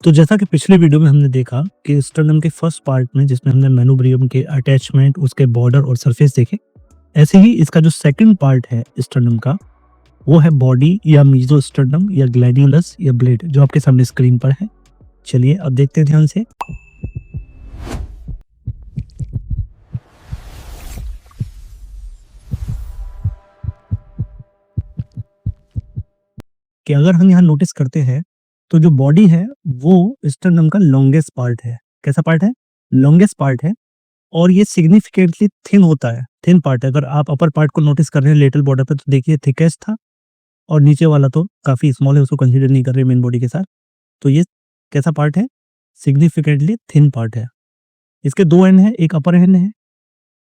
तो जैसा कि पिछले वीडियो में हमने देखा कि स्टर्नम के फर्स्ट पार्ट में जिसमें हमने मेनोब्रियम के अटैचमेंट, उसके बॉर्डर और सरफेस देखे, ऐसे ही इसका जो सेकंड पार्ट है स्टर्नम का, वो है बॉडी या मीजोस्टर्नम या ग्लैड्यूलस या ब्लेड, जो आपके सामने स्क्रीन पर है। चलिए अब देखते हैं ध्यान से कि अगर हम यहाँ नोटिस करते हैं तो जो बॉडी है वो स्टर्नम का लॉन्गेस्ट पार्ट है। कैसा पार्ट है? लॉन्गेस्ट पार्ट है और ये सिग्निफिकेंटली थिन होता है, थिन पार्ट है। अगर आप अपर पार्ट को नोटिस कर रहे हैं लेटल बॉर्डर पे तो देखिए थिकेस्ट था और नीचे वाला तो काफ़ी स्मॉल है, उसको कंसीडर नहीं कर रहे मेन बॉडी के साथ। तो ये कैसा पार्ट है? सिग्निफिकेंटली थिन पार्ट है। इसके 2 एंड हैं, एक अपर एंड है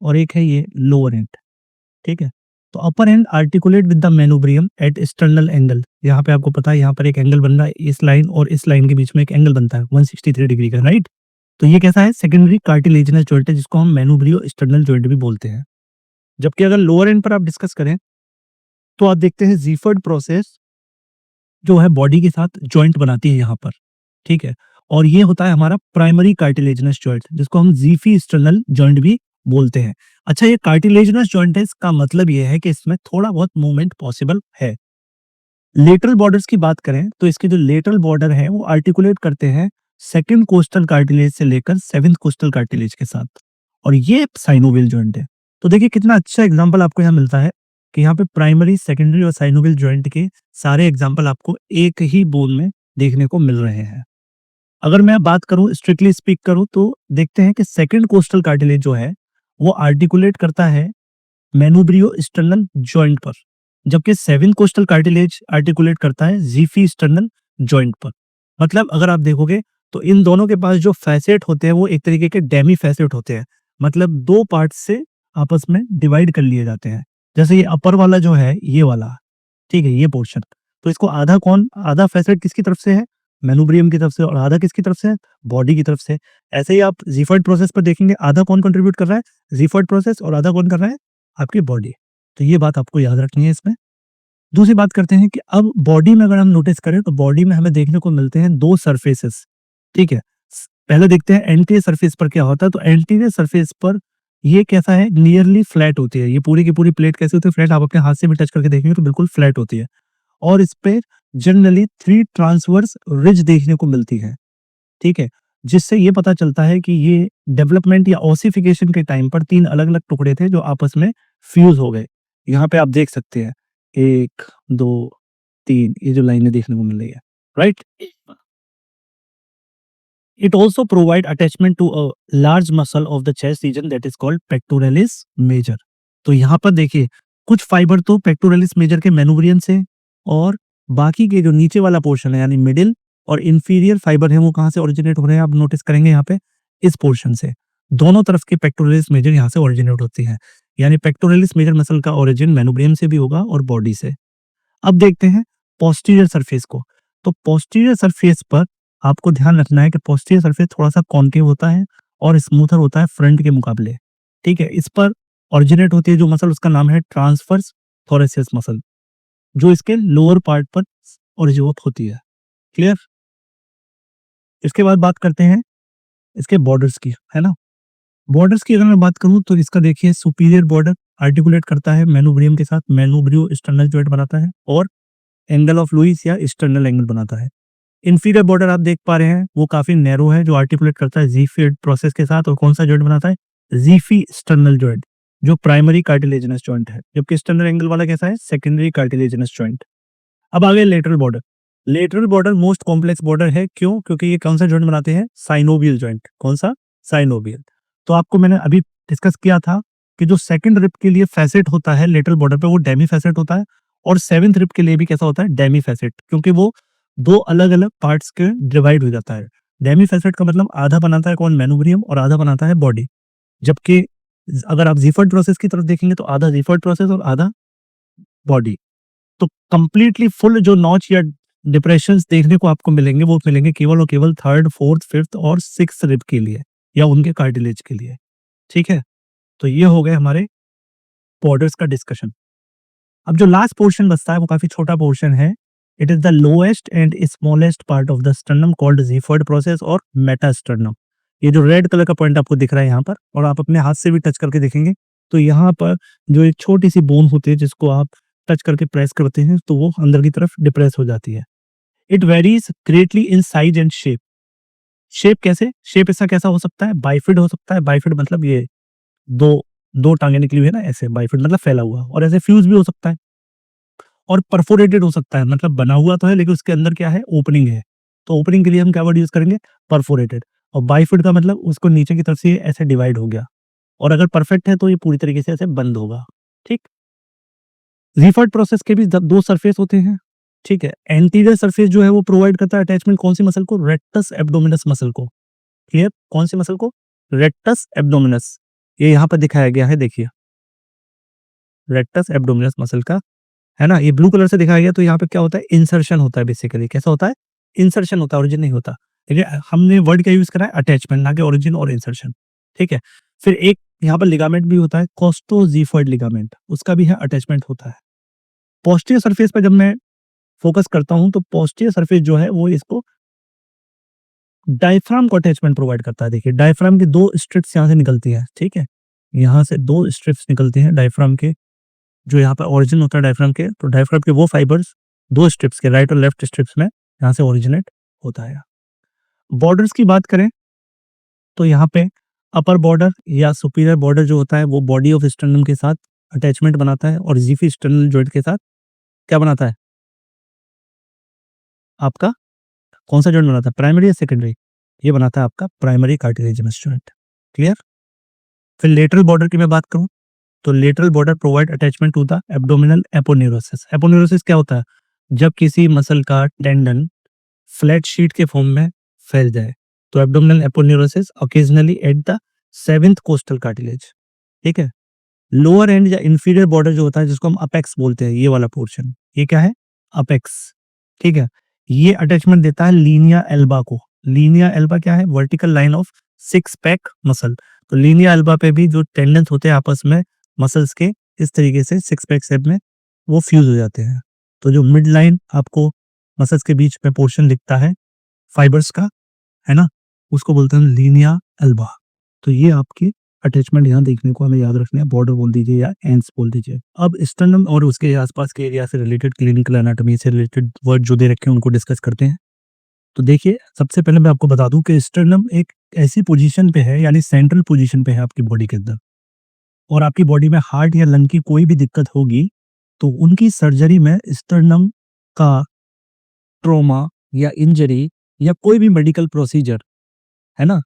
और एक है ये लोअर एंड, ठीक है? तो upper end articulate with the manubrium at external angle. यहाँ पे आपको पता है यहाँ पर एक एंगल बन रहा है, इस लाइन और इस लाइन के बीच में एक एंगल बनता है 163 डिग्री का, राइट? तो ये कैसा है? सेकेंडरी कार्टिलेजिनस जॉइंट है जिसको हम मेनोब्रियो एक्सटर्नल जॉइंट भी बोलते हैं। जबकि अगर लोअर एंड पर आप डिस्कस करें तो आप देखते हैं ज़ीफर्ड प्रोसेस जो है बॉडी के साथ जॉइंट बनाती है यहाँ पर, ठीक है? और ये होता है हमारा प्राइमरी कार्टिलेजिनस जॉइंट जिसको हम ज़ीफी एक्सटर्नल जॉइंट भी बोलते हैं। अच्छा, ये कार्टिलेजिनस जॉइंट है, इसका मतलब ये है कि इसमें थोड़ा बहुत मूवमेंट पॉसिबल है। लेटरल बॉर्डर्स की बात करें तो इसके जो लेटरल बॉर्डर है वो आर्टिकुलेट करते हैं सेकंड कोस्टल कार्टिलेज से लेकर सेवेंथ कोस्टल कार्टिलेज के साथ, और ये साइनोवियल जॉइंट है। तो देखिए कितना अच्छा एग्जांपल आपको यहाँ मिलता है कि यहाँ पे प्राइमरी, सेकेंडरी और साइनोवियल जॉइंट के सारे एग्जांपल आपको एक ही बोन में देखने को मिल रहे हैं। अगर मैं बात करूं, स्ट्रिक्टली स्पीक करूं, तो देखते हैं कि सेकंड कोस्टल कार्टिलेज जो है वो आर्टिकुलेट करता है मेनोब्रियो स्टर्नल जॉइंट पर, जबकि सेवन कोस्टल कार्टिलेज आर्टिकुलेट करता है ज़ीफी स्टर्नल जॉइंट पर। मतलब अगर आप देखोगे तो इन दोनों के पास जो फैसेट होते हैं वो एक तरीके के डेमी फैसेट होते हैं, मतलब 2 पार्ट से आपस में डिवाइड कर लिए जाते हैं। जैसे ये अपर वाला जो है ये वाला, ठीक है, ये पोर्शन, तो इसको आधा फैसेट किसकी तरफ से है? मेनोब्रियम की तरफ से, और आधा किसकी तरफ से है? बॉडी की तरफ से। ऐसे ही आप ज़ीफर्ड प्रोसेस पर देखेंगे, आधा कौन कंट्रीब्यूट कर रहा है? ज़ीफर्ड प्रोसेस, और आधा कौन कर रहा है? आपकी बॉडी। तो ये बात आपको याद रखनी है इसमें। दूसरी बात करते हैं कि अब बॉडी में अगर हम नोटिस करें तो बॉडी में हमें देखने को मिलते हैं 2 सरफेसेस, ठीक है? पहले देखते हैं एंटीरियर सरफेस पर क्या होता है। तो एंटीरियर सरफेस पर ये कैसा है? नियरली फ्लैट होती है। ये पूरी की पूरी प्लेट कैसी होती है? फ्लैट। आप अपने हाथ से भी टच करके देखेंगे तो बिल्कुल फ्लैट होती है और इस पे जनरली 3 ट्रांसवर्स रिज देखने को मिलती है, ठीक है? जिससे ये पता चलता है कि ये डेवलपमेंट या ओसिफिकेशन के टाइम पर 3 अलग-अलग टुकड़े थे जो आपस में फ्यूज़ हो गए। यहाँ पे आप देख सकते हैं 1, 2, 3, ये जो लाइनें देखने को मिल रही है, right? It also provide attachment to a large muscle of the chest region that is called pectoralis major। तो यहाँ पर देखिए कुछ फाइबर तो पेक्टोरलिस मेजर के मेनोब्रियन से, और बाकी के जो नीचे वाला पोर्शन है यानी मिडिल और इंफीरियर फाइबर है वो कहाँ से ओरिजिनेट हो रहे हैं? आप नोटिस करेंगे यहाँ पे इस पोर्शन से। दोनों तरफ के पेक्टोरलिस मेजर यहाँ से ओरिजिनेट होती है, यानी पेक्टोरलिस मेजर मसल का ओरिजिन मेनोब्रियम से भी होगा और बॉडी से। अब देखते हैं पोस्टीरियर सरफेस को। तो पोस्टीरियर सरफेस पर आपको ध्यान रखना है कि पोस्टीरियर सरफेस थोड़ा-सा कॉन्केव होता है और स्मूथर होता है फ्रंट के मुकाबले, ठीक है? इस पर ओरिजिनेट होती है जो मसल, उसका नाम है ट्रांसवर्स थोरेसिस मसल, जो इसके लोअर पार्ट पर ओरिजिनेट होती है। क्लियर? इसके बाद बात करते हैं इसके बॉर्डर्स की, है ना? बॉर्डर्स की अगर मैं बात करूँ तो इसका देखिए सुपीरियर बॉर्डर आर्टिकुलेट करता है मेनोब्रियम के साथ, मेनोब्रियो एक्सटर्नल जॉइंट बनाता है और एंगल ऑफ लुईस या एक्सटर्नल एंगल बनाता है। इंफीरियर बॉर्डर आप देख पा रहे हैं वो काफी नैरो है जो आर्टिकुलेट करता है ज़ीफिड प्रोसेस के साथ, और कौन सा जॉइंट बनाता है? ज़ीफी एक्सटर्नल जॉइंट, जो प्राइमरी कार्टिलेजिनस जॉइंट है, जबकि एक्सटर्नल एंगल वाला कैसा है? Secondary cartilaginous joint. अब आगे lateral border. Lateral border most complex border है, क्यों? क्योंकि ये कौन सा जॉइंट बनाते हैं? Synovial joint. कौन सा? साइनोवियल। तो आपको मैंने अभी डिस्कस किया था कि जो सेकंड रिब के लिए फैसेट होता है लेटरल बॉर्डर पे वो डेमी फैसेट होता है, और सेवेंथ रिब के लिए भी कैसा होता है? डेमी फैसेट, क्योंकि वो 2 अलग-अलग पार्ट्स के डिवाइड हो जाता है। डेमी फैसेट का मतलब आधा बनाता है कौन? मेनोब्रियम, और आधा बनाता है बॉडी। जबकि अगर आप ज़ीफर्ड प्रोसेस की तरफ देखेंगे तो आधा ज़ीफर्ड प्रोसेस और आधा बॉडी। तो कंप्लीटली फुल जो नॉच या डिप्रेशंस देखने को आपको मिलेंगे वो मिलेंगे केवल और केवल थर्ड, फोर्थ, फिफ्थ और सिक्स्थ रिब के लिए या उनके कार्टिलेज के लिए, ठीक है? तो ये हो गए हमारे बॉर्डर्स का डिस्कशन। अब जो लास्ट पोर्शन बचता है वो काफी छोटा पोर्शन है, it is the lowest and smallest part of the sternum called xiphoid process और मेटास्टर्नम। ये जो रेड कलर का पॉइंट आपको दिख रहा है यहाँ पर, और आप अपने हाथ से भी टच करके देखेंगे तो यहाँ पर जो एक छोटी सी बोन होती है जिसको आप टच करके प्रेस करते हैं तो वो अंदर की तरफ डिप्रेस हो जाती है। It varies greatly in size and shape. Shape कैसे? शेप इसका कैसा हो सकता है? बाइफिड हो सकता है। बाइफिड मतलब ये दो दो टांगे निकली हुई है ना, ऐसे बाइफिड मतलब फैला हुआ, और ऐसे फ्यूज भी हो सकता है, और परफोरेटेड हो सकता है, मतलब बना हुआ तो है लेकिन उसके अंदर क्या है, ओपनिंग है। तो ओपनिंग के लिए हम क्या वर्ड यूज करेंगे? परफोरेटेड। और बाइफिड का मतलब उसको नीचे की तरफ से ऐसे डिवाइड हो गया, और अगर परफेक्ट है तो ये पूरी तरीके से ऐसे बंद होगा। ठीक। रीफर्ड प्रोसेस के भी दो सरफेस होते हैं। ठीक है। एंटीरियर सरफेस जो है वो प्रोवाइड करता है अटैचमेंट कौन सी मसल को? रेक्टस एब्डोमिनस मसल को। क्लियर? कौन सी मसल को? Rectus abdominis. ये यहाँ पर दिखाया गया है, देखिए, रेक्टस एब्डोमिनस मसल का, है ना, ये ब्लू कलर से दिखाया गया। तो यहाँ पे क्या होता है? इंसर्शन होता है। बेसिकली कैसा होता है? इंसर्शन होता है, ओरिजिन नहीं होता। ठीक है, हमने वर्ड क्या यूज करा है? अटैचमेंट, ना कि ओरिजिन और इंसर्शन। ठीक है। फिर एक यहाँ पर लिगामेंट भी होता है, कोस्टोजीफॉइड लिगामेंट, उसका भी है अटैचमेंट होता है। पोस्टीरियर सरफेस पे जब मैं फोकस करता हूं तो पोस्टीरियर सरफेस जो है वो इसको डायफ्राम को अटैचमेंट प्रोवाइड करता है। देखिए, डायफ्राम की दो स्ट्रिप्स यहाँ से निकलती है। ठीक है, यहाँ से दो स्ट्रिप्स निकलती हैं डायफ्राम के, जो यहाँ पर ओरिजिन होता है डायफ्राम के। तो डायफ्राम के वो फाइबर्स दो स्ट्रिप्स के, राइट और लेफ्ट स्ट्रिप्स में, यहाँ से ओरिजिनेट होता है। बॉर्डर्स की बात करें तो यहाँ पे अपर बॉर्डर या सुपीरियर बॉर्डर जो होता है वो बॉडी ऑफ स्टर्नम के साथ अटैचमेंट बनाता है, और जीफी स्टर्नल जॉइंट के साथ क्या बनाता है? आपका कौन सा जॉइंट बनाता है? प्राइमरी या सेकेंडरी? ये बनाता है आपका प्राइमरी कार्टिलेजिनस जॉइंट। क्लियर? फिर लेटरल बॉर्डर की मैं बात करूं तो lateral border provide attachment to the abdominal aponeurosis. Aponeurosis क्या होता है? जब किसी मसल का टेंडन फ्लैट शीट के फॉर्म में फैल जाए, तो abdominal aponeurosis occasionally at the seventh costal cartilage. ठीक है। लोअर एंड या इंफीरियर बॉर्डर जो होता है जिसको हम अपेक्स बोलते हैं, ये वाला पोर्शन, ये क्या है? अपेक्स। ठीक है। ये अटैचमेंट देता है लीनिया एल्बा को। लीनिया एल्बा क्या है? Vertical line of six pack muscle. तो लीनिया एल्बा पे भी जो टेंडेंस होते हैं आपस में मसल्स के, इस तरीके से सिक्स पैक शेप में वो फ्यूज हो जाते हैं। तो जो मिड लाइन आपको मसल्स के बीच में पोर्शन दिखता है फाइबर्स का, है ना, उसको बोलते हैं लीनिया एल्बा। तो ये आपकी अटैचमेंट यहाँ देखने को हमें याद रखना है, बॉर्डर बोल दीजिए या एंड्स बोल दीजिए। अब स्टर्नम और उसके आसपास के एरिया से रिलेटेड क्लिनिकल एनाटॉमी से रिलेटेड वर्ड जो दे रखे हैं उनको डिस्कस करते हैं। तो देखिए, सबसे पहले मैं आपको बता दूं कि स्टर्नम एक ऐसी पोजीशन पे है, यानी सेंट्रल पोजीशन पे है आपकी बॉडी के अंदर, और आपकी बॉडी में हार्ट या लंग की कोई भी दिक्कत होगी तो उनकी सर्जरी में स्टर्नम का ट्रॉमा या इंजरी या कोई भी मेडिकल प्रोसीजर, है ना,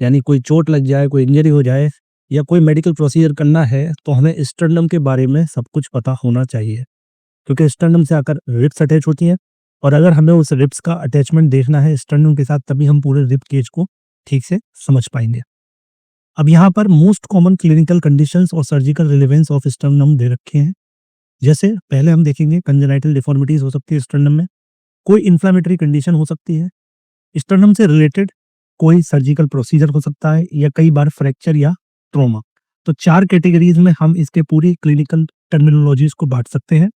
यानी कोई चोट लग जाए, कोई इंजरी हो जाए या कोई मेडिकल प्रोसीजर करना है तो हमें स्टर्नम के बारे में सब कुछ पता होना चाहिए, क्योंकि स्टर्नम से आकर रिब्स अटैच होती हैं, और अगर हमें उस रिब्स का अटैचमेंट देखना है स्टर्नम के साथ तभी हम पूरे रिब केज को ठीक से समझ पाएंगे। अब यहाँ पर मोस्ट कॉमन क्लिनिकल कंडीशंस और सर्जिकल रिलेवेंस ऑफ स्टर्नम दे रखे हैं। जैसे पहले हम देखेंगे कंजेनाइटल डिफॉर्मिटीज हो सकती है स्टर्नम में, कोई इन्फ्लामेटरी कंडीशन हो सकती है, स्टर्नम से रिलेटेड कोई सर्जिकल प्रोसीजर हो सकता है, या कई बार फ्रैक्चर या ट्रॉमा। तो चार कैटेगरीज में हम इसके पूरी क्लिनिकल टर्मिनोलॉजीज को बांट सकते हैं,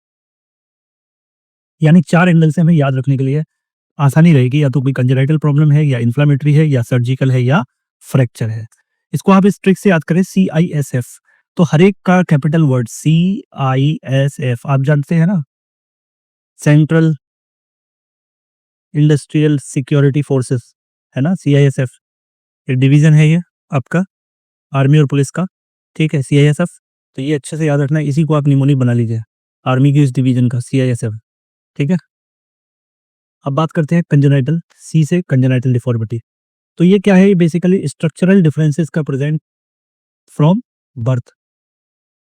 यानी चार एंगल से हमें याद रखने के लिए आसानी रहेगी, या तो कोई कंजेनाइटल प्रॉब्लम है, या इन्फ्लामेटरी है, या सर्जिकल है, या फ्रैक्चर है। इसको आप इस ट्रिक से याद करें, CISF। तो हर एक का कैपिटल वर्ड CISF आप जानते हैं ना, सेंट्रल इंडस्ट्रियल सिक्योरिटी फोर्सेस, है ना, CISF एक डिवीजन है ये आपका आर्मी और पुलिस का। ठीक है, CISF। तो ये अच्छे से याद रखना है, इसी को आप निमोनिक बना लीजिए, आर्मी की इस डिवीजन का CISF। ठीक है। अब बात करते हैं कंजेनाइटल, C से कंजेनाइटल डिफॉर्मिटी। तो ये क्या है? बेसिकली स्ट्रक्चरल डिफरेंसेस का प्रेजेंट फ्रॉम बर्थ।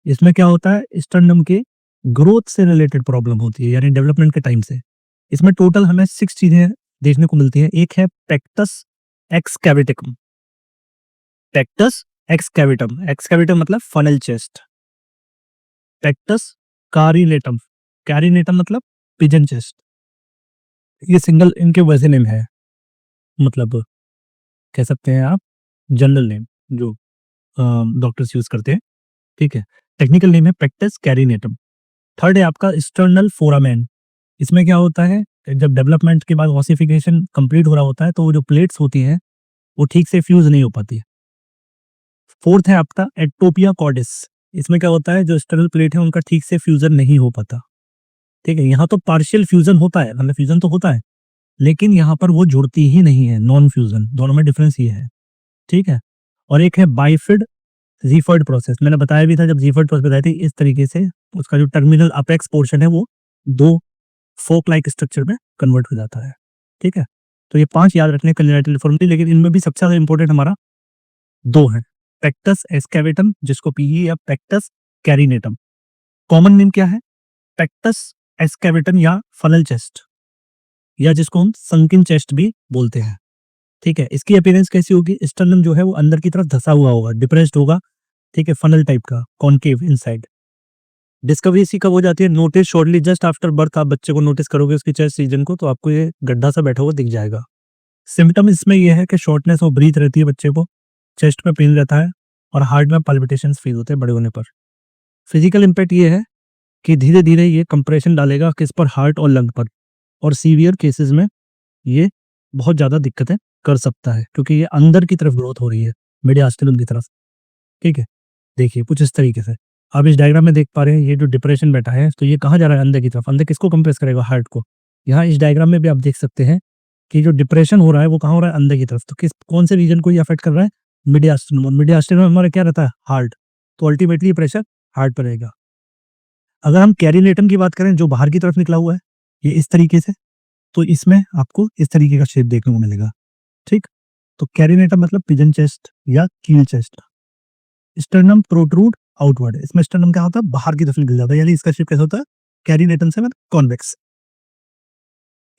इसमें क्या होता है? स्टर्नम के ग्रोथ से रिलेटेड प्रॉब्लम होती है, यानी डेवलपमेंट के टाइम से। इसमें टोटल हमें 6 चीजें देखने को मिलती है। एक है पेक्टस एक्सकैविटम। पेक्टस एक्सकैविटम, एक्सकैविटम मतलब फनल चेस्ट। पेक्टस कारिनेटम, कैरिनेटम मतलब पिजन चेस्ट। ये सिंगल इनके वैसे नेम है, मतलब कह सकते हैं आप जनरल नेम जो डॉक्टर्स यूज करते हैं। ठीक है। टेक्निकल नेम है पेक्टस कैरिनेटम। थर्ड है आपका स्टर्नल फोरामेन। इसमें क्या होता है? जब डेवलपमेंट के बाद ऑसिफिकेशन कंप्लीट हो रहा होता है तो वो जो प्लेट्स होती हैं वो ठीक से फ्यूज नहीं हो पाती है। फोर्थ है आपका एटोपिया कॉर्डिस। इसमें क्या होता है, जो एक्सटर्नल प्लेट है उनका ठीक से फ्यूजन नहीं हो पाता। ठीक है, यहाँ तो पार्शियल फ्यूजन होता है, मतलब फ्यूजन तो होता है, लेकिन यहाँ पर वो जुड़ती ही नहीं है, नॉन फ्यूजन। दोनों में डिफरेंस ये है। ठीक है, और एक है बाइफिड जीफर्ड प्रोसेस। मैंने बताया भी था जब जीफर्ड प्रोसेस बताई थी, इस तरीके से उसका जो टर्मिनल अपेक्स पोर्शन है वो दो फोक लाइक स्ट्रक्चर में कन्वर्ट हो जाता है। ठीक है, तो ये 5 याद रखने कंजेनिटल डिफॉर्मिटी, लेकिन इनमें भी सबसे ज्यादा इंपॉर्टेंट हमारा 2 है, पेक्टस एस्केवेटम जिसको पीई या पेक्टस कैरिनेटम। कॉमन नेम क्या है, पेक्टस एस्केवेटम या फनल चेस्ट, या जिसको हम संकिन चेस्ट भी बोलते हैं। ठीक है, इसकी अपीयरेंस कैसी होगी, स्टर्नम जो है वो अंदर की तरफ धसा हुआ होगा, डिप्रेस्ड होगा। ठीक है, फनल टाइप का, कॉनकेव इनसाइड। डिस्कवरी इसी कब हो जाती है, notice shortly just after birth. आप बच्चे को नोटिस करोगे उसकी चेस्ट रीजन को, तो आपको ये गड्ढा सा बैठा हुआ दिख जाएगा। सिम्टम इसमें यह है कि शॉर्टनेस ऑफ ब्रीथ रहती है बच्चे को, चेस्ट में पेन रहता है और हार्ट में पाल्पिटेशंस फील होते हैं बड़े होने पर। फिजिकल इम्पैक्ट ये है कि धीरे धीरे ये कंप्रेशन डालेगा किस पर, हार्ट और लंग पर, और सीवियर केसेस में ये बहुत ज़्यादा दिक्कतें कर सकता है क्योंकि ये अंदर की तरफ ग्रोथ हो रही है, मीडियास्टिनम की तरफ। ठीक है, देखिए कुछ इस तरीके से आप इस डायग्राम में देख पा रहे हैं, ये जो डिप्रेशन बैठा है तो ये कहाँ जा रहा है, अंदर की तरफ। अंदर किसको कंप्रेस करेगा, हार्ट को। यहाँ इस डायग्राम में भी आप देख सकते हैं कि जो डिप्रेशन हो रहा है वो कहाँ हो रहा है, अंदर की तरफ। तो किस कौन से रीजन को ये अफेक्ट कर रहा है, मीडियास्टिनम। और मीडियास्टिनम में हमारा क्या रहता है, हार्ट। तो अल्टीमेटली प्रेशर हार्ट पर रहेगा। अगर हम कैरिनेटम की बात करें जो बाहर की तरफ निकला हुआ है, ये इस तरीके से, तो इसमें आपको इस तरीके का शेप देखने को मिलेगा। ठीक, तो कैरिनेटम मतलब पिजन चेस्ट या कील चेस्ट। स्टर्नम प्रोट्रूड आउटवर्ड, इसमें स्टर्नम क्या होता है, बाहर की तरफ निकल जाता है, यानी इसका शेप कैसा होता है, कैरिनेटम से मतलब convex.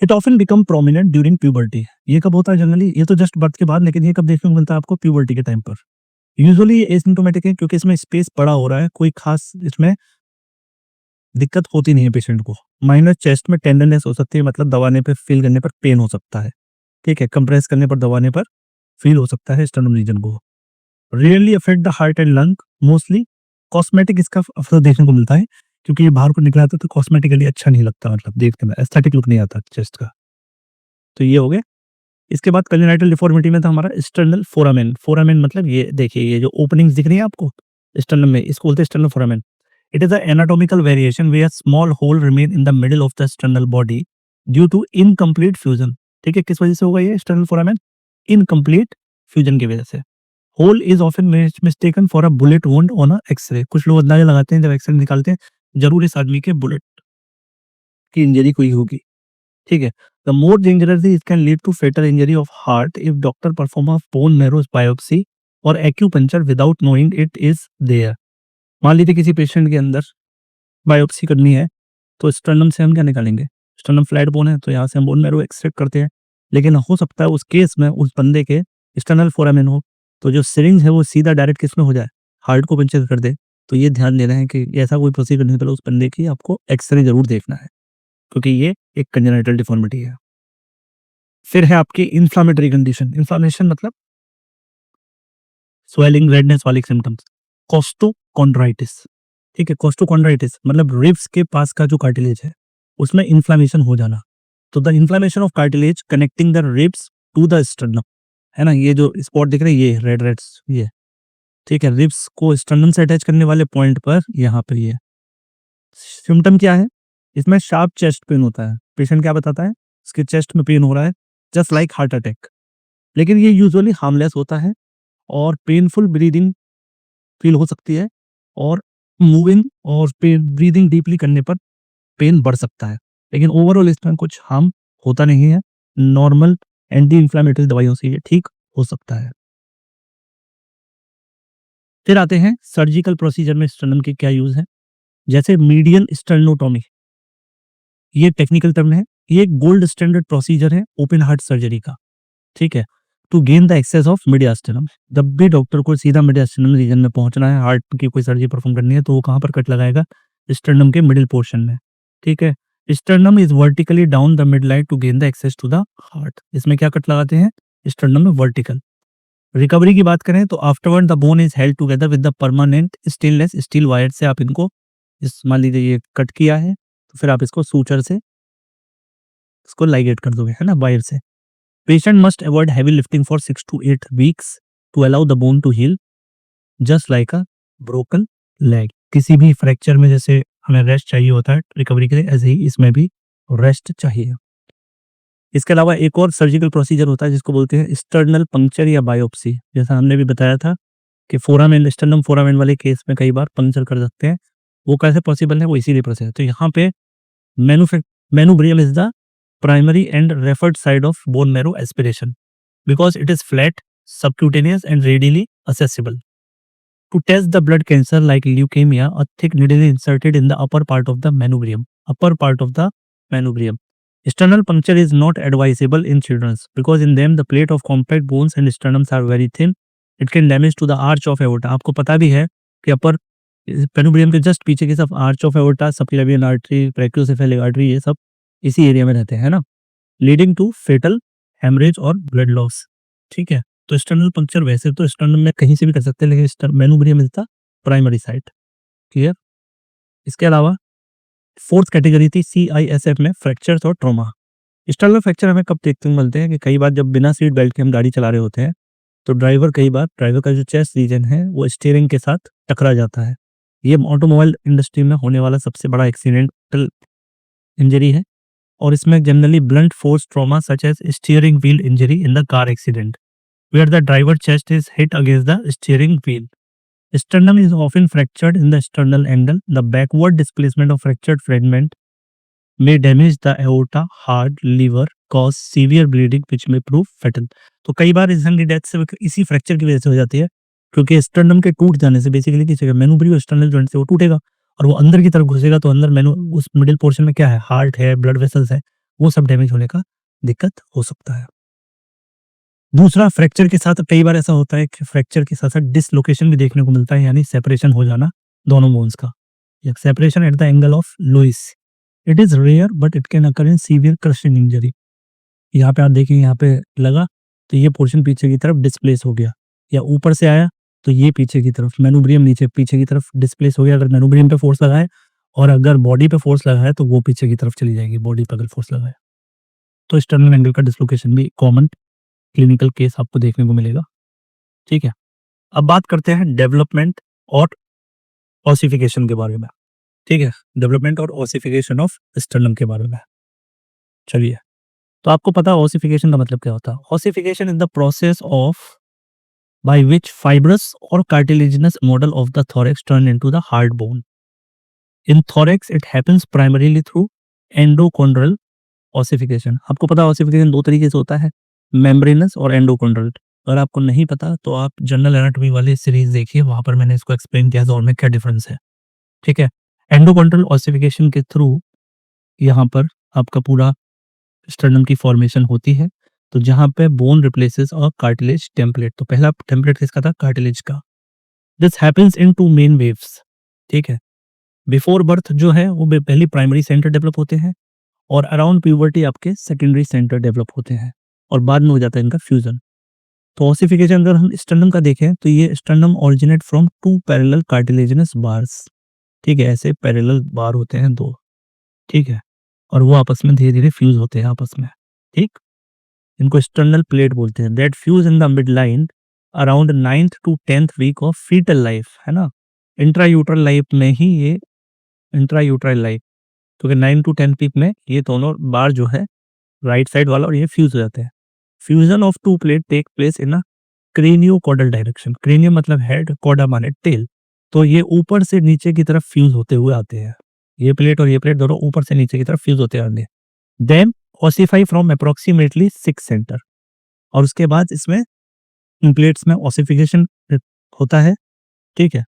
It often become prominent during puberty. ये कब होता है जनरली, ये तो जस्ट बर्थ के बाद, लेकिन ये कब देखने को मिलता है आपको, प्यूबर्टी के टाइम पर। यूजुअली ये एसिम्प्टोमेटिक है क्योंकि इसमें स्पेस बड़ा हो रहा है, कोई खास इसमें दिक्कत होती नहीं है पेशेंट को। माइनर चेस्ट में टेंडरनेस हो सकती है, मतलब दबाने पर, फील करने पर पेन हो सकता है। ठीक है, कंप्रेस करने पर, दबाने पर फील हो सकता है स्टर्नम रीजन को। Rarely affect the heart and lung, mostly cosmetic इसका अवसर देखने को मिलता है क्योंकि ये बाहर को निकला था तो कॉस्मेटिकली अच्छा नहीं लगता, मतलब देखने में एस्थेटिक लुक नहीं आता चेस्ट का। तो ये हो गए। इसके बाद कंजेनिटल डिफॉर्मिटी में था हमारा स्टर्नल फोरामेन। फोरामेन मतलब ये देखिए, ये जो ओपनिंग्स दिख रही है आपको स्टर्नम में, इसको बोलते हैं sternal foramen. It is a anatomical variation where small hole remain in the middle of the sternal body due to incomplete fusion. ठीक है, किस वजह से होगा ये स्टर्नल फोरामेन, इनकम्प्लीट फ्यूजन की वजह से। Hole is often mistaken for a bullet wound on a X-ray. कुछ लोग अंदाजा लगाते हैं जब एक्सरे निकालते हैं, जरूर इस आदमी के बुलेट की इंजरी हुई होगी। ठीक है, the more dangerous it can lead to fatal injury of heart if doctor perform a bone marrow biopsy और acupuncture without knowing it is there. मान लीजिए किसी पेशेंट के अंदर बायोप्सी करनी है, तो स्टर्नम से हम क्या निकालेंगे, स्टर्नम फ्लैट बोन है तो यहाँ से हम बोन मैरो एक्सट्रैक्ट करते हैं, लेकिन हो सकता है उस केस में उस बंदे के स्टर्नल फोरामेन हो, तो जो सिरिंज है वो सीधा डायरेक्ट किस में हो जाए, हार्ट को पंचर कर दे। तो ये ध्यान देना है कि ऐसा कोई प्रोसीजर नहीं, पहले उस बंदे की आपको एक्सरे जरूर देखना है क्योंकि ये एक कंजेनिटल डिफॉर्मिटी है। फिर है आपकी इन्फ्लामेटरी कंडीशन। इन्फ्लामेशन मतलब स्वेलिंग, रेडनेस वाली सिम्टम्स। कोस्टोकॉन्ड्राइटिस। ठीक है, कोस्टोकॉन्ड्राइटिस मतलब रिब्स के पास का जो कार्टिलेज है उसमें इन्फ्लामेशन हो जाना। तो the inflammation of cartilage connecting the ribs to the sternum, है ना, ये जो स्पॉट दिख रहे हैं ये रेड रेड्स, ये ठीक है, रिब्स को स्टर्नम से अटैच करने वाले पॉइंट पर यहाँ पर ये सिम्टम क्या है, इसमें शार्प चेस्ट पेन होता है। पेशेंट क्या बताता है, इसके चेस्ट में पेन हो रहा है जस्ट लाइक हार्ट अटैक, लेकिन ये यूजुअली हार्मलेस होता है और पेनफुल ब्रीदिंग फील हो सकती है, और मूविंग और ब्रीदिंग डीपली करने पर पेन बढ़ सकता है, लेकिन ओवरऑल इसमें कुछ हार्म होता नहीं है। नॉर्मल एंटी इंफ्लेमेटरी दवाइयों से ये ठीक हो सकता है। फिर आते हैं सर्जिकल प्रोसीजर में स्टर्नम के क्या यूज है, जैसे मीडियन स्टर्नोटॉमी, ये टेक्निकल टर्म है, ये एक गोल्ड स्टैंडर्ड प्रोसीजर है ओपन हार्ट सर्जरी का। ठीक है, to gain the access of mediastinum. जब भी डॉक्टर को सीधा मिडियास्टिनम रीजन में पहुंचना है, हार्ट की कोई सर्जरी परफॉर्म करनी है, तो वो कहाँ पर कट लगाएगा, स्टर्नम के मिडिल पोर्शन में। ठीक है, sternum is vertically down the mid line to gain the access to the heart. इसमें क्या कट लगाते हैं, स्टर्नम में वर्टिकल। रिकवरी की बात करें तो afterward the bone is held together with the permanent stainless steel wire से आप इनको, इस मान लीजिए ये कट किया है तो फिर आप इसको सूचर से इसको लाइगेट कर दोगे, है ना, वायर से। Patient must avoid heavy lifting for 6 to 8 weeks to allow the bone to heal just like a broken leg. किसी भी फ्रैक्चर में जैसे हमें रेस्ट चाहिए होता है रिकवरी के लिए, ऐसे ही इसमें भी रेस्ट चाहिए। इसके अलावा एक और सर्जिकल प्रोसीजर होता है जिसको बोलते हैं स्टर्नल पंक्चर या बायोप्सी। जैसा हमने भी बताया था कि फोरामेन, स्टर्नम फोरामेन वाले केस में कई बार पंक्चर कर सकते हैं। वो कैसे पॉसिबल है, वो इसीलिए प्रोसेस है। तो यहाँ पे manubrium is the primary and referred side of bone marrow aspiration because it is flat, subcutaneous and readily accessible. To test the blood cancer like leukemia, a thick needle is inserted in the upper part of the manubrium. Upper part of the manubrium. Sternal puncture is not advisable in children because in them the plate of compact bones and sternums are very thin. It can damage to the arch of aorta. आपको पता भी है कि अपर पेनुब्रियम के just पीछे की सब arch of aorta, subclavian artery, brachiocephalic artery, ये सब इसी एरिया में रहते हैं ना, लीडिंग टू फेटल हेमरेज और ब्लड लॉस। ठीक है, तो स्टर्नल पंक्चर वैसे तो स्टर्नम में कहीं से भी कर सकते हैं, लेकिन manubrium is the primary site. Clear. इसके अलावा फोर्थ कैटेगरी थी CISF में फ्रैक्चर्स और ट्रॉमा। स्टर्नल फ्रैक्चर हमें कब देखते हैं, मिलते हैं कि कई बार जब बिना सीट बेल्ट के हम गाड़ी चला रहे होते हैं तो ड्राइवर का जो चेस्ट रीजन है वो स्टीयरिंग के साथ टकरा जाता है। ये ऑटोमोबाइल इंडस्ट्री में होने वाला सबसे बड़ा एक्सीडेंटल इंजरी है और इसमें generally blunt force trauma such as steering wheel injury in the car accident where the driver chest is hit against the steering wheel. Sternum is often fractured in the sternal angle. The backward displacement of fractured fragment may damage the aorta, heart, liver, cause severe bleeding which may prove fatal. तो कई बार इंसान की death से इसी fracture की वजह से हो जाती है, क्योंकि स्टर्नम के टूट जाने से बेसिकली किसी मेनुब्रियो स्टर्नल जॉइंट से वो टूटेगा और वो अंदर की तरफ घुसेगा, तो अंदर उस मिडिल पोर्शन में क्या है, हार्ट है, ब्लड वेसल्स है, वो सब डैमेज होने का दिक्कत हो सकता है। दूसरा, फ्रैक्चर के साथ कई बार ऐसा होता है कि फ्रैक्चर के साथ साथ डिसलोकेशन भी देखने को मिलता है, यानी सेपरेशन हो जाना दोनों बोन्स का, separation at the angle of Louis. It is rare but it can occur in severe crushing injury. यहाँ पे आप देखेंगे, यहाँ पे लगा तो ये पोर्शन पीछे की तरफ डिस्प्लेस हो गया, या ऊपर से आया तो ये पीछे की तरफ, मेनुब्रियम नीचे पीछे की तरफ डिस्प्लेस हो गया अगर मेनुब्रियम पे फोर्स लगाए, और अगर बॉडी पे फोर्स लगाए तो वो पीछे की तरफ चली जाएगी, बॉडी पे अगर फोर्स लगाए। तो स्टर्नल एंगल का डिसलोकेशन भी कॉमन क्लिनिकल केस आपको देखने को मिलेगा। ठीक है, अब बात करते हैं डेवलपमेंट और ऑसिफिकेशन के बारे में। ठीक है, डेवलपमेंट और ऑसिफिकेशन ऑफ स्टर्नम के बारे में। चलिए, तो आपको पता है ऑसिफिकेशन का मतलब क्या होता है। Ossification is the process of by which fibrous और cartilaginous model of the thorax turn into the hard bone. In thorax it happens primarily through endochondral ossification. आपको पता है ऑसिफिकेशन दो तरीके से होता है, मेम्ब्रेनस और एंडोकॉन्ड्रल। अगर आपको नहीं पता तो आप जनरल एनाटॉमी वाली सीरीज देखिए, वहां पर मैंने इसको एक्सप्लेन किया दोनों में क्या डिफरेंस है। ठीक है, एंडोकॉन्ड्रल ऑसिफिकेशन के थ्रू यहाँ पर आपका पूरा स्टर्नम की फॉर्मेशन होती है, तो जहाँ पे बोन रिप्लेसेस और कार्टिलेज टेम्पलेट। तो पहला टेम्पलेट किसका था, कार्टिलेज का। This happens in 2 main waves. ठीक है, बिफोर बर्थ जो है वो पहली प्राइमरी सेंटर डेवलप होते हैं, और अराउंड प्यूबर्टी आपके सेकेंडरी सेंटर डेवलप होते हैं, और बाद में हो जाता है इनका फ्यूजन। तो ऑसिफिकेशन अगर हम स्टर्नम का देखें तो ये sternum originate from 2 parallel cartilaginous bars. ठीक है, ऐसे पैरेलल बार होते हैं 2। ठीक है, और वो आपस में धीरे धीरे फ्यूज होते हैं आपस में। ठीक, इनको स्टर्नल प्लेट बोलते हैं। That fuse in the mid line around 9th to 10th week of fetal life, है ना, इंट्रायूट्रल लाइफ में ही ये, इंट्रायूट्रल लाइफ, तो 9 to 10 वीक में ये दोनों बार जो है राइट साइड वाला और ये फ्यूज हो जाते हैं। Fusion of 2 plate take place in a craniocaudal direction. Cranium मतलब हेड, कॉडा माने टेल, तो ये ऊपर से नीचे की तरफ फ्यूज होते हुए आते हैं। ये प्लेट और ये प्लेट दोनों ऊपर से नीचे की तरफ फ्यूज होते आते हैं। Then ossify from approximately 6 centre, और उसके बाद इसमें इन प्लेट्स में ऑसिफिकेशन होता है। ठीक है,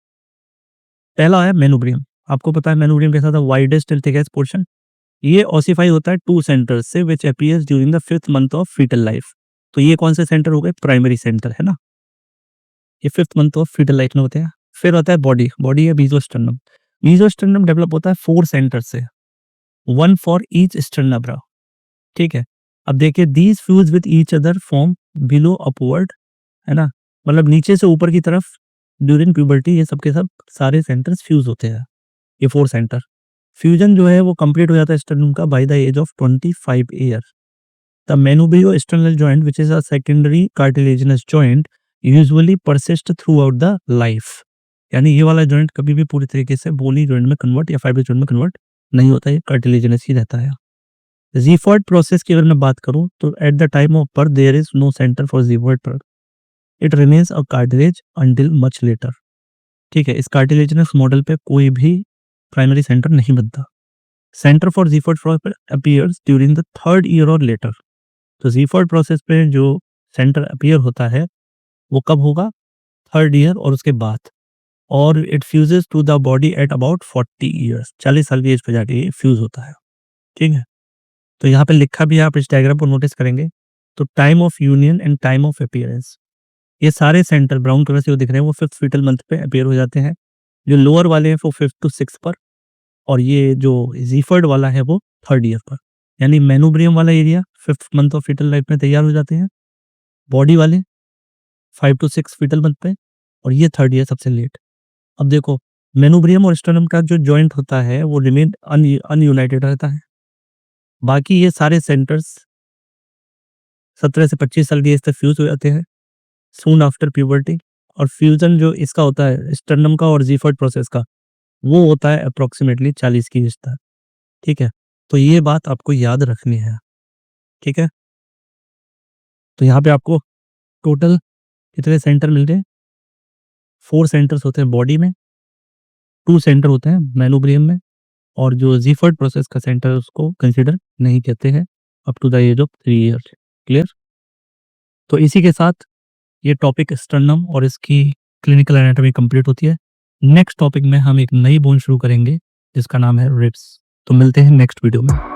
पहला है मेनुब्रियम। आपको पता है मेनुब्रियम कैसा था, वाइडेस्ट एंड थिकेस्ट पोर्शन। ये ऑसिफाई होता है 2 सेंटर्स से which appears during the 5th month of fetal life. तो ये कौन से सेंटर हो गए, प्राइमरी सेंटर, है ना, ये 5th month of fetal life में होते हैं। फिर होता है बॉडी, बॉडी है मीजोस्टर्नम। मीजोस्टर्नम डेवलप होता है 4 सेंटर से, 1 फॉर ईच स्टर्नब्रा। ठीक है, अब देखिए these fuse with each other form below upward, है ना, मतलब नीचे से ऊपर की तरफ ड्यूरिंग प्यूबर्टी ये सब के सब सारे सेंटर्स फ्यूज होते हैं, ये 4 सेंटर। फ्यूजन जो है वो कंप्लीट हो जाता है स्टर्नम का by the age of 25 year. The manubrio sternal joint which is a secondary cartilaginous joint usually persist throughout the life. यानी ये वाला जॉइंट कभी भी पूरी तरीके से बोनी जॉइंट में कन्वर्ट या फाइब्रस जॉइंट में कन्वर्ट नहीं होता, ये कार्टिलेजिनस ही रहता है। ज़ीफर्ड प्रोसेस की अगर मैं बात करूं तो at the time of birth there is no centre for xiphoid, it remains a cartilage until much later. ठीक है, इस कार्टिलेजिनस मॉडल पे कोई भी प्राइमरी सेंटर नहीं बनता। Centre for xiphoid appears during the third year और लेटर। तो ज़ीफर्ड प्रोसेस पे जो सेंटर अपीयर होता है वो कब होगा? थर्ड ईयर और उसके बाद। और it fuses to the body at about 40 years, 40 साल की एज पे जाके ये फ्यूज होता है। ठीक है, तो यहाँ पे लिखा भी है, आप इस डायग्राम को नोटिस करेंगे तो time of union and time of appearance, ये सारे सेंटर ब्राउन कलर से जो दिख रहे हैं वो फिफ्थ फीटल मंथ पे अपीयर हो जाते हैं। जो लोअर वाले हैं वो 5th to 6th पर, और ये जो ज़ीफर्ड वाला है वो थर्ड ईयर पर। यानी मेनुब्रियम वाला area 5th month of fetal life में तैयार हो जाते हैं, बॉडी वाले 5 to 6 फीटल मंथ पे, और ये थर्ड ईयर सबसे लेट। अब देखो, मेनुब्रियम और स्टर्नम का जो जॉइंट होता है वो रिमेन अनयूनाइटेड रहता है। बाकी ये सारे सेंटर्स 17 से 25 साल की एज तक फ्यूज हो जाते हैं, सून आफ्टर प्यूबर्टी। और फ्यूजन जो इसका होता है स्टर्नम का और ज़ीफर्ड प्रोसेस का, वो होता है अप्रॉक्सिमेटली 40 की एज तक। ठीक है, तो ये बात आपको याद रखनी है। ठीक है, तो यहाँ पे आपको टोटल कितने सेंटर मिल रहे हैं? 4 सेंटर्स होते हैं बॉडी में, 2 सेंटर होते हैं मेनुब्रियम में, और जो ज़ीफर्ड प्रोसेस का सेंटर है उसको कंसीडर नहीं कहते हैं up to the age of 3 years. Clear? तो इसी के साथ ये टॉपिक स्टर्नम और इसकी क्लिनिकल एनाटॉमी कंप्लीट होती है। नेक्स्ट टॉपिक में हम एक नई बोन शुरू करेंगे जिसका नाम है रिब्स। तो मिलते हैं नेक्स्ट वीडियो में।